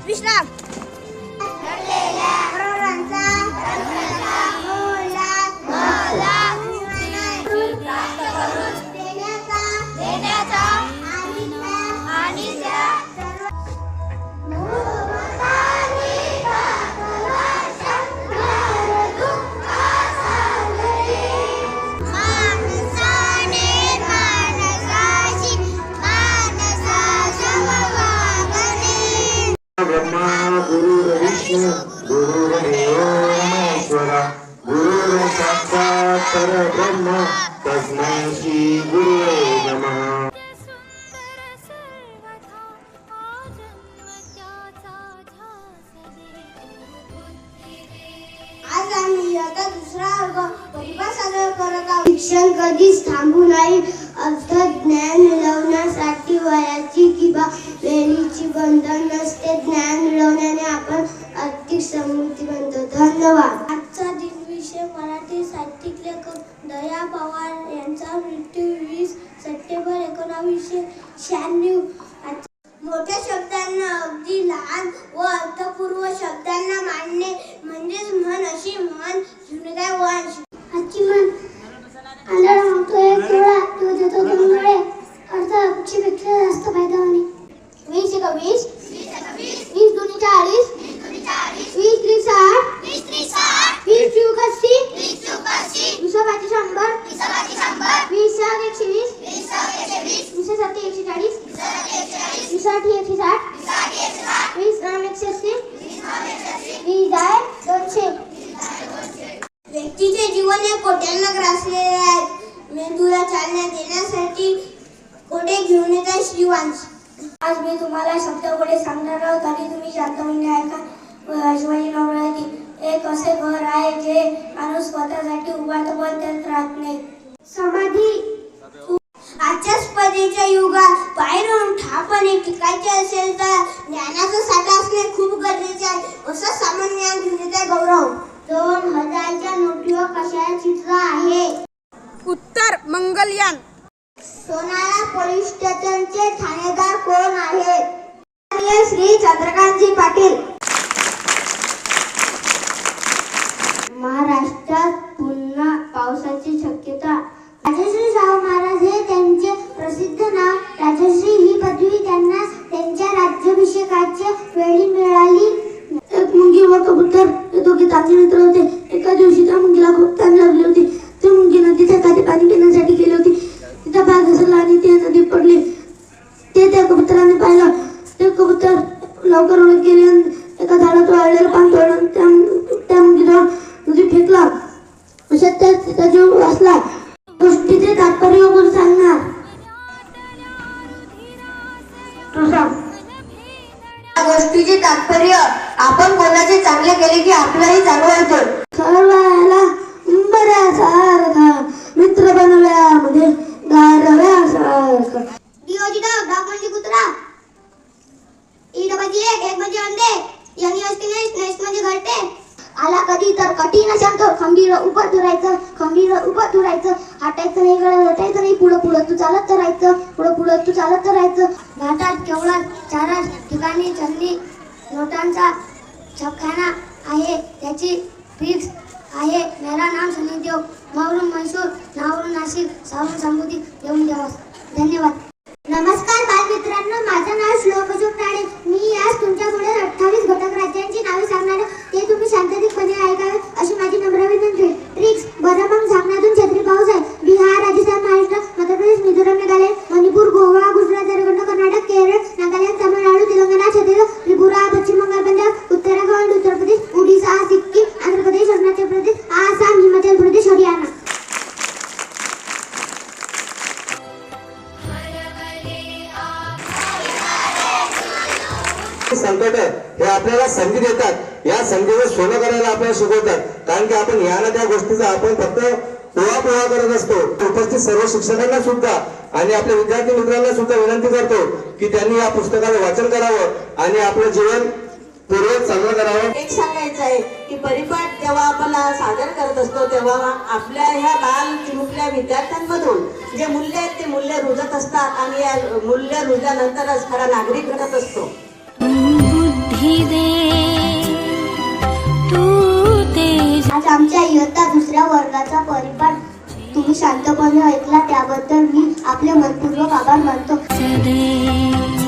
विश्राम ब्रह्मा गुरुर्विष्णु गुरुर्देवो महेश्वरा गुरुर् साक्षात् परब्रह्म तस्मै श्री गुरुवे नमः। आज आम्ही इयत्ता दुसरा वर्ग परिपाठ सादर करत आहोत। शिक्षण कधीच थांबू नाही, अर्थ ज्ञान मिळवण्यासाठी वयाची किंवा वेळेची बंधन नसते। ज्ञान मिळवण्याने आपण आर्थिक समृद्धी बनतो। धन्यवाद। आजचा दिनविषय मराठी साहित्यिक लेखक दया पवार यांचा मृत्यू 20 सप्टेंबर 1996। मोठ्या शब्दांना अगदी लहान व अर्थपूर्ण शब्दांना मांडणे म्हणजेच म्हण। अशी म्हण जुनेदाय वळण। आजची म्हण आंधळा मागतो एक डोळा तो देतो दोन डोळे। अर्थ अपेक्षेपेक्षा जास्त फायदा होणे। 20 एका 20 20 दोन्ही 40 20 त्रिक 60 20 चौक 80 20 पाची 100 20 सहा 120 20 साती 140 20 आठी 160 20 नाम 180 20 दाय 200। व्यक्तीचे जीवन हे कोट्यांना ग्रासलेले आहे। मेंदूला चालना देण्यासाठी कोठे घेऊन येतात श्रीवांश। आज मी तुम्हाला शब्द कोडे सांगणार आहोत आणि तुम्ही शांतपणे ऐका। शिवाजी महाराजांची एक असे घर आहे जे माणूस स्वतःसाठी उभारतो पण त्यात राहत नाही। समाधी। आजच्या स्पर्धेच्या युगात पाय रोवून ठामपणे टिकायचे असेल तर ज्ञानाचा साठा असणे खूप गरजेचे आहे। असं सामान्य घेण्याचा गौरव। 2000च्या नोटीवर कशाचे चित्र आहे? उत्तर मंगलयान। सोनारा पोलीस स्टेशनचे ठाणेदार कोण आहेत? श्री चंद्रकांतजी पाटील। महाराष्ट्रात पुन्हा पावसाची शक्यता। राजश्री शाहू महाराज हे त्यांचे प्रसिद्ध नाव। राजश्री ही पदवी त्यांना त्यांच्या राज्याभिषेकाच्या वेळी मिळाली। एक मुंगी व कबूतर हे दोघे चांगले मित्र होते। एका दिवशी त्या मुंगीला खूप तहान लागली होती। ती मुंगी नदीच्या काठी पाणी पिण्यासाठी गेली होती। तिचा पाय घसरला आणि ती नदीत पडली। ते त्या कबुतराने पाहिलं। ते कबूतर लवकर उडत गेले आणि एका झाडात वाळलेलं पान तोडून त्या मुंगीजवळ नदीत फेकला। अशात त्याचा जीव वाचला। गोष्टीचे तात्पर्य कोण सांगणार? तू सांग। गोष्टीचे तात्पर्य आपण कोणाचे चांगले केले की आपलाही चांगला होतो। सर्वाला बऱ्यासारखा मित्र बनवल्यामध्ये गारव्यासारखा। डीओजी डॉग म्हणजे कुत्रा। ई डबल एक म्हणजे अंडे। यांनी असते नेस्ट म्हणजे घरटे। आला कधी तर कठीण शांत खंबीर उभं धरायचं हटायचं नाही गळा हटायचं नाही। पुढं तू चालत राहायचं। पुढं तू चालत राहायचं। घाटात केवळा 4 ठिकाणी चलनी नोटांचा छापखाना आहे। त्याची फिक्स आहे। मेरा नाम सनीदेव। मावरून म्हैसूर नावरून नाशिक सावरून संबोधी येऊन देवास। धन्यवाद। नमस्कार बालमित्रांनो, माझं नाव श्लोक अशोक ताडे। मी आज तुमच्यापुढे 28 घटक राज्यांची नावे सांगणार आहे। ते तुम्ही शांततेपणे ऐकावे अशी माझी नम्र विनंती आहे। ट्रिक्स बरमंग झाकणातून छत्री पाऊस आहे। बिहार राजस्थान महाराष्ट्र मध्य प्रदेश मिझोरम मेघालय मणिपूर गोवा गुजरात झारखंड कर्नाटक केरळ नागालँड तामिळनाडू तेलंगणा छत्तीसगड त्रिपुरा पश्चिम बंगाल पंजाब उत्तराखंड उत्तर प्रदेश ओडिशा सिक्कीम आंध्र प्रदेश अरुणाचल प्रदेश आसाम हिमाचल प्रदेश हरियाणा। संकट हे आपल्याला संधी देतात। या संधीचं सोनं करायला आपल्याला शिकवतात। कारण की आपण या ना त्या गोष्टीचा आपण फक्त पोहा करत असतो। उपस्थित सर्व शिक्षकांना सुद्धा आणि आपल्या विद्यार्थी मित्रांना सुद्धा विनंती करतो की त्यांनी या पुस्तकाचं वाचन करावं आणि आपलं जीवन पूर्वक चांगलं करावं। एक सांगायचं आहे की परिपाठ जेव्हा आपण सादर करत असतो तेव्हा आपल्या ह्या बाल चिमुकल्या विद्यार्थ्यांमधून जे मूल्य आहेत ते मूल्य रुजत असतात आणि या मूल्य रुजल्यानंतरच खरा नागरिक घडत असतो। नाही दे तू तेज. आज आमच्या इयत्ता दुसऱ्या वर्गाचा परिपाठ तुम्ही शांतपणे ऐकला त्याबद्दल मी आपले मनपूर्वक आभार मानतो. दे